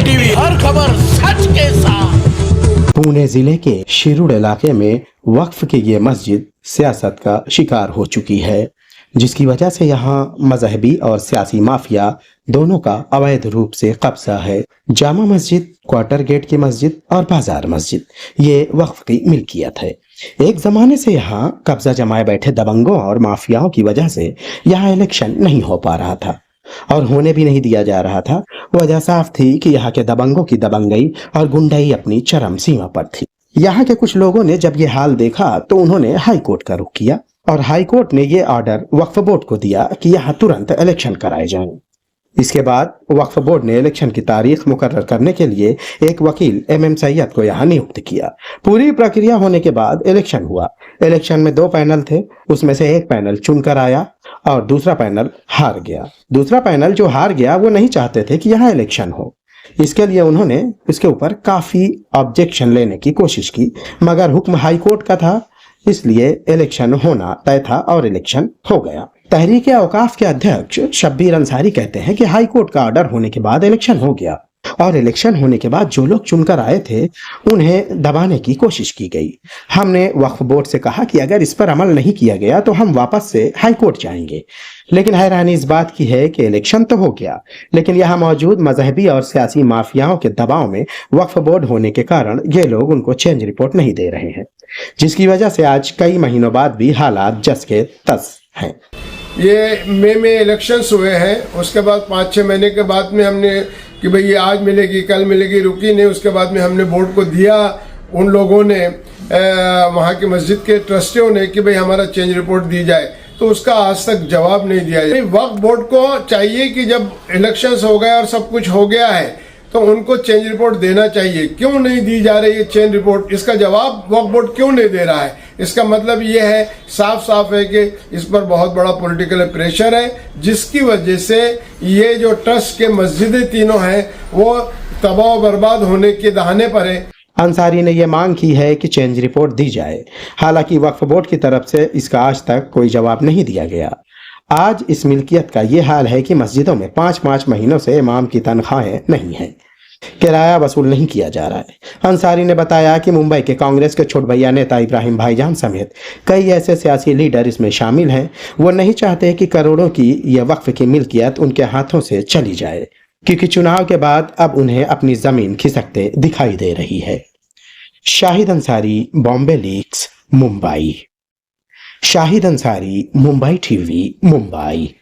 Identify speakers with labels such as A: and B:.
A: TV, हर खबर सच के साथ।
B: पुणे जिले के शिरूर इलाके में वक्फ की ये मस्जिद सियासत का शिकार हो चुकी है, जिसकी वजह से यहाँ मजहबी और सियासी माफिया दोनों का अवैध रूप से कब्जा है। जामा मस्जिद, क्वार्टर गेट की मस्जिद और बाजार मस्जिद ये वक्फ की मिल्कियत है। एक जमाने से यहाँ कब्जा जमाए बैठे दबंगों और माफियाओं की वजह से यहाँ इलेक्शन नहीं हो पा रहा था और होने भी नहीं दिया जा रहा था। वजह साफ थी कि यहाँ के दबंगों की दबंगई और गुंडाई अपनी चरम सीमा पर थी। यहाँ के कुछ लोगों ने जब ये हाल देखा तो उन्होंने हाई कोर्ट का रुख किया और हाई कोर्ट ने ये ऑर्डर वक्फ बोर्ड को दिया कि यहाँ तुरंत इलेक्शन कराए जाएं। इसके बाद वक्फ बोर्ड ने इलेक्शन की तारीख मुकर्रर करने के लिए एक वकील MM सैयद को यहाँ नियुक्त किया। पूरी प्रक्रिया होने के बाद इलेक्शन हुआ। इलेक्शन में 2 पैनल थे, उसमें से एक पैनल चुनकर आया और दूसरा पैनल हार गया। दूसरा पैनल जो हार गया वो नहीं चाहते थे कि यहाँ इलेक्शन हो, इसके लिए उन्होंने इसके ऊपर काफी ऑब्जेक्शन लेने की कोशिश की, मगर हुक्म हाई कोर्ट का था, इसलिए इलेक्शन होना तय था और इलेक्शन हो गया। तहरीक औकाफ के अध्यक्ष शब्बीर अंसारी कहते हैं कि हाई कोर्ट का ऑर्डर होने के बाद इलेक्शन हो गया और इलेक्शन होने के बाद जो लोग चुनकर आए थे उन्हें दबाने की कोशिश की गई। हमने वक्फ बोर्ड से कहा कि अगर इस पर अमल नहीं किया गया तो हम वापस से हाई कोर्ट जाएंगे, लेकिन हैरानी इस बात की है कि इलेक्शन तो हो गया, लेकिन यहाँ मौजूद मजहबी और सियासी माफियाओं के दबाव में वक्फ बोर्ड होने के कारण ये लोग उनको चेंज रिपोर्ट नहीं दे रहे हैं, जिसकी वजह से आज कई महीनों बाद भी हालात जस के तस हैं।
C: ये मई में इलेक्शंस हुए हैं, उसके बाद 5-6 महीने के बाद में हमने कि भाई ये आज मिलेगी कल मिलेगी, रुकी नहीं। उसके बाद में हमने बोर्ड को दिया, उन लोगों ने वहाँ की मस्जिद के ट्रस्टियों ने कि भाई हमारा चेंज रिपोर्ट दी जाए, तो उसका आज तक जवाब नहीं दिया जाए। वक्फ बोर्ड को चाहिए कि जब इलेक्शंस हो गए और सब कुछ हो गया है तो उनको चेंज रिपोर्ट देना चाहिए। क्यों नहीं दी जा रही है चेंज रिपोर्ट, इसका जवाब वक्फ बोर्ड क्यों नहीं दे रहा है? इसका मतलब ये है, साफ साफ है कि इस पर बहुत बड़ा पॉलिटिकल प्रेशर है, जिसकी वजह से ये जो ट्रस्ट के मस्जिदें तीनों हैं वो तबाह बर्बाद होने के दहाने पर है।
B: अंसारी ने यह मांग की है कि चेंज रिपोर्ट दी जाए। हालांकि वक्फ बोर्ड की तरफ से इसका आज तक कोई जवाब नहीं दिया गया। आज इस मिल्कियत का ये हाल है कि मस्जिदों में 5-5 महीनों से इमाम की तनख्वाहें नहीं हैं, किराया वसूल नहीं किया जा रहा है। अंसारी ने बताया कि मुंबई के कांग्रेस के छोट भैया नेता इब्राहिम भाईजान समेत कई ऐसे सियासी लीडर इसमें शामिल हैं। वो नहीं चाहते कि करोड़ों की यह वक्फ की मिल्कियत उनके हाथों से चली जाए, क्योंकि चुनाव के बाद अब उन्हें अपनी जमीन खिसकते दिखाई दे रही है। शाहिद अंसारी, बॉम्बे लीक्स, मुंबई। शाहिद अंसारी, मुंबई TV, मुंबई।